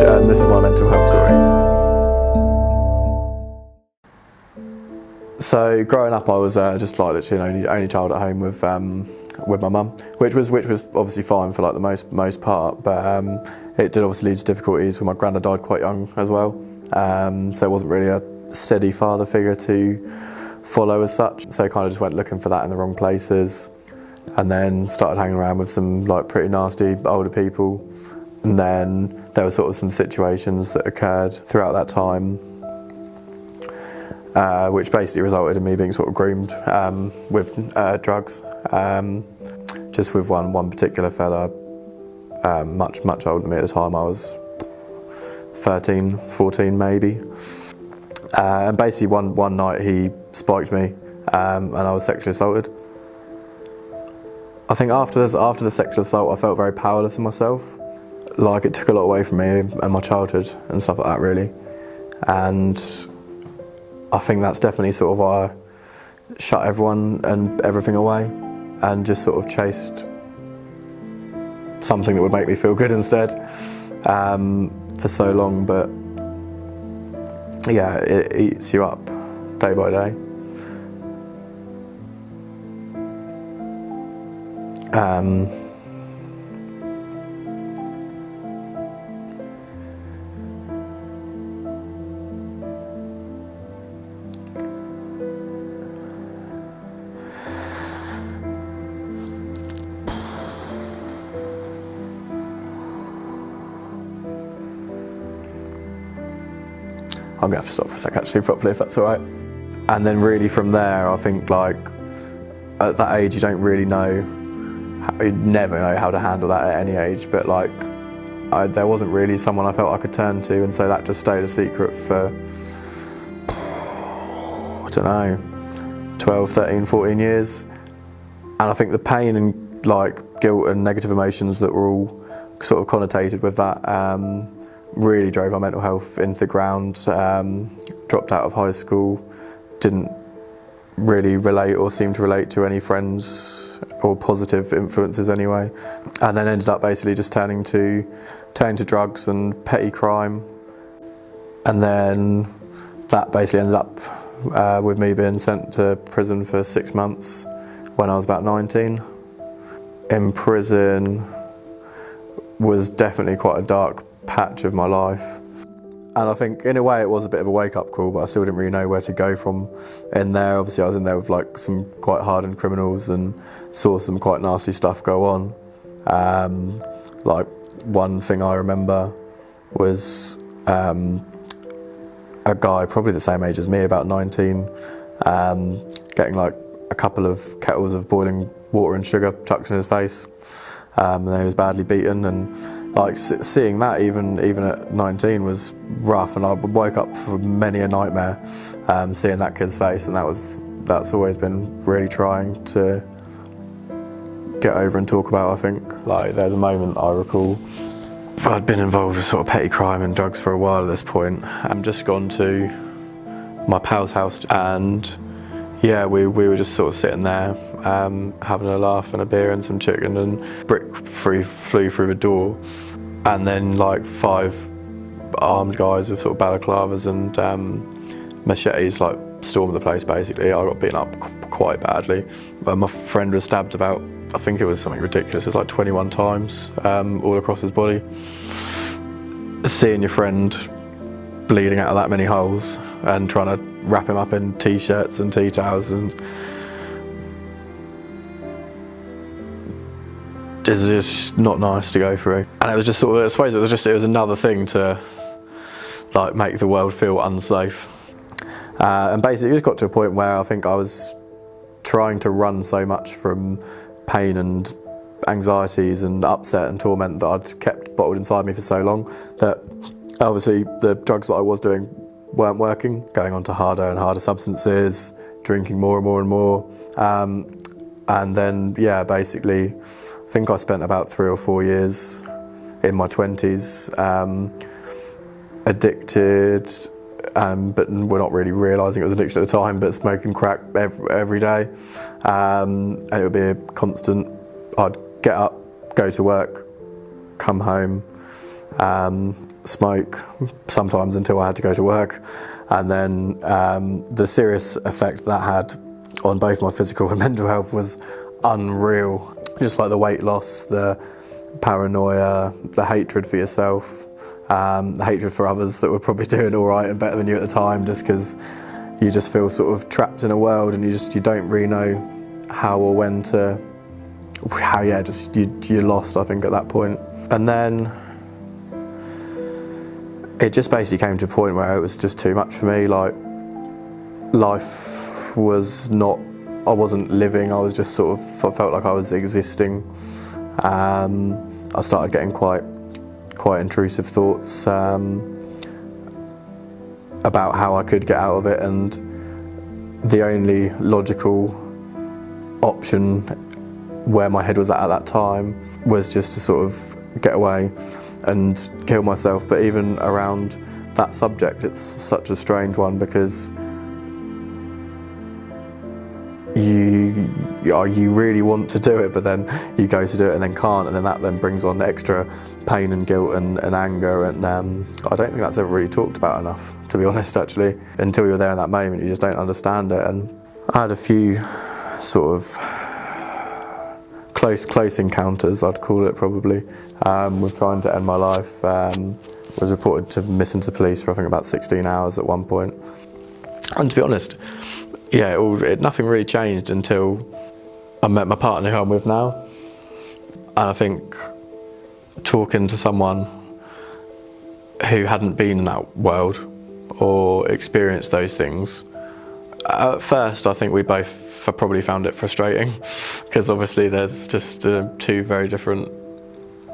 and this is my mental health story. So growing up, I was just like literally only child at home with my mum, which was obviously fine for like the most part, but it did obviously lead to difficulties when my granddad died quite young as well. So it wasn't really a steady father figure to follow as such. So I kind of just went looking for that in the wrong places, and then started hanging around with some like pretty nasty older people. And then there were sort of some situations that occurred throughout that time, which basically resulted in me being sort of groomed with drugs. Just with one particular fella, much older than me at the time. I was 13, 14 maybe. And basically one night he spiked me and I was sexually assaulted. I think after the sexual assault I felt very powerless in myself. Like it took a lot away from me and my childhood and stuff like that really. And I think that's definitely sort of why I shut everyone and everything away and just sort of chased something that would make me feel good instead for so long. But yeah, it eats you up day by day. I'm gonna have to stop for a sec actually, properly, if that's all right. And then really from there, I think like at that age you don't really know, you never know how to handle that at any age, but like there wasn't really someone I felt I could turn to, and so that just stayed a secret for, I don't know, 12, 13, 14 years. And I think the pain and like guilt and negative emotions that were all sort of connotated with that really drove my mental health into the ground. Dropped out of high school, didn't really relate or seem to relate to any friends or positive influences anyway, and then ended up basically just turning to drugs and petty crime. And then that basically ended up with me being sent to prison for 6 months when I was about 19. In prison was definitely quite a dark patch of my life, and I think in a way it was a bit of a wake-up call, but I still didn't really know where to go from in there. Obviously I was in there with like some quite hardened criminals and saw some quite nasty stuff go on. Like one thing I remember was a guy probably the same age as me, about 19, getting like a couple of kettles of boiling water and sugar chucked in his face, and then he was badly beaten. And like seeing that even at 19 was rough, and I woke up from many a nightmare seeing that kid's face, and that's always been really trying to get over and talk about. I think like there's a moment I recall, I'd been involved with sort of petty crime and drugs for a while at this point. I'd just gone to my pal's house, and yeah, we were just sort of sitting there having a laugh and a beer and some chicken, and brick flew through the door, and then like 5 armed guys with sort of balaclavas and machetes like stormed the place basically. I got beaten up quite badly, but my friend was stabbed about, I think it was something ridiculous, it was like 21 times all across his body. Seeing your friend bleeding out of that many holes and trying to wrap him up in t-shirts and tea towels, and it's just not nice to go through. And it was just sort of, I suppose it was another thing to like make the world feel unsafe. And basically it just got to a point where I think I was trying to run so much from pain and anxieties and upset and torment that I'd kept bottled inside me for so long that obviously the drugs that I was doing weren't working, going on to harder and harder substances, drinking more and more and more. And then, yeah, basically, I think I spent about 3 or 4 years in my 20s addicted, but we're not really realising it was addiction at the time, but smoking crack every day. And it would be a constant, I'd get up, go to work, come home, smoke, sometimes until I had to go to work. And then the serious effect that had on both my physical and mental health was unreal. Just like the weight loss, the paranoia, the hatred for yourself, the hatred for others that were probably doing all right and better than you at the time, just because you just feel sort of trapped in a world and you don't really know how or when to, you're lost, I think, at that point. And then it just basically came to a point where it was just too much for me. Like, life was not, I wasn't living, I was just sort of, I felt like I was existing. I started getting quite intrusive thoughts about how I could get out of it, and the only logical option where my head was at that time was just to sort of get away and kill myself. But even around that subject, it's such a strange one, because you really want to do it, but then you go to do it and then can't, and then that then brings on the extra pain and guilt and anger, and I don't think that's ever really talked about enough, to be honest, actually. Until you're there in that moment, you just don't understand it. And I had a few sort of close encounters, I'd call it, probably, with trying to end my life. Was reported to missing to the police for I think about 16 hours at one point. And to be honest, yeah, nothing really changed until I met my partner who I'm with now. And I think talking to someone who hadn't been in that world or experienced those things, at first I think we both probably found it frustrating, because obviously there's just two very different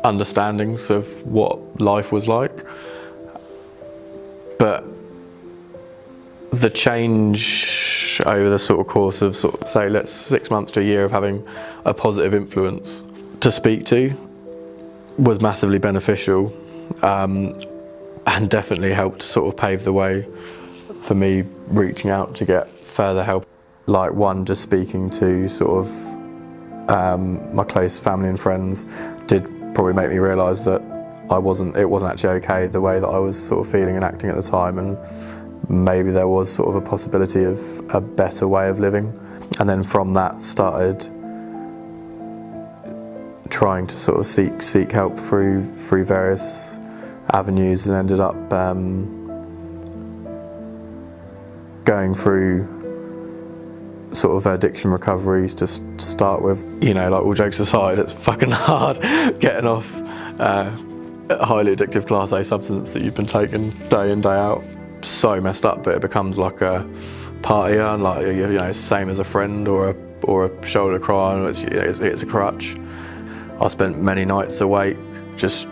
understandings of what life was like. But the change over the sort of course of say 6 months to a year of having a positive influence to speak to was massively beneficial, and definitely helped to sort of pave the way for me reaching out to get further help. Like, one, just speaking to sort of my close family and friends did probably make me realise that it wasn't actually okay the way that I was sort of feeling and acting at the time, and maybe there was sort of a possibility of a better way of living. And then from that started trying to sort of seek help through various avenues, and ended up going through sort of addiction recoveries to start with. You know, like, all jokes aside, it's fucking hard getting off a highly addictive Class A substance that you've been taking day in, day out. So messed up, but it becomes like a partier, and like, you know, same as a friend or a shoulder cry, and it's a crutch. I spent many nights awake just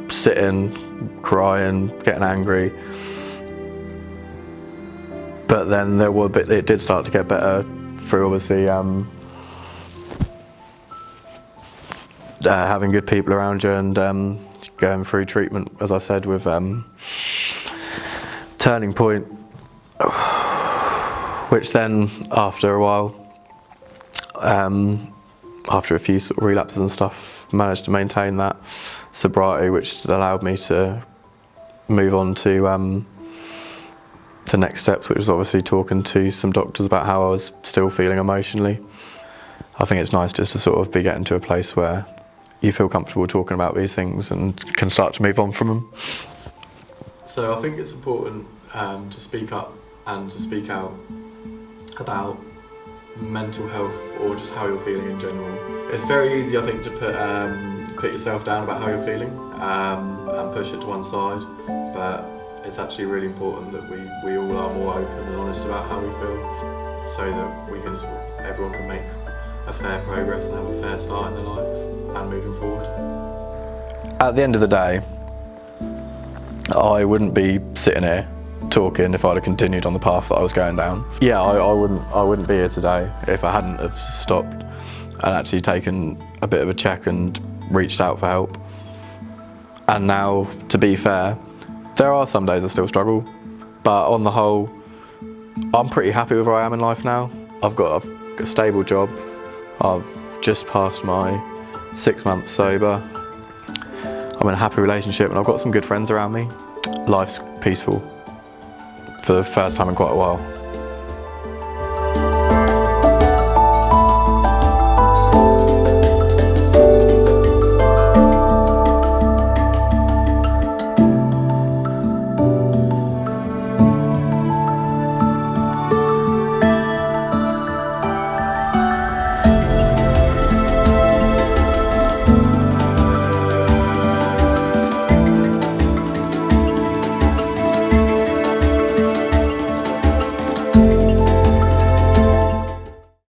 sitting, crying, getting angry. But then it did start to get better through, obviously, having good people around you, and going through treatment, as I said, with Turning Point, which then, after a while, after a few sort of relapses and stuff, managed to maintain that sobriety, which allowed me to move on to the next steps, which was obviously talking to some doctors about how I was still feeling emotionally. I think it's nice just to sort of be getting to a place where you feel comfortable talking about these things and can start to move on from them. So I think it's important to speak up and to speak out about mental health, or just how you're feeling in general. It's very easy, I think, to put yourself down about how you're feeling and push it to one side, but it's actually really important that we all are more open and honest about how we feel, so that everyone can make a fair progress and have a fair start in their life and moving forward. At the end of the day, I wouldn't be sitting here talking if I'd have continued on the path that I was going down. Yeah, I wouldn't be here today if I hadn't have stopped and actually taken a bit of a check and reached out for help. And now, to be fair, there are some days I still struggle, but on the whole, I'm pretty happy with where I am in life now. I've got a stable job. I've just passed my 6 months sober. I'm I'm in a happy relationship and I've got some good friends around me. Life's peaceful for the first time in quite a while.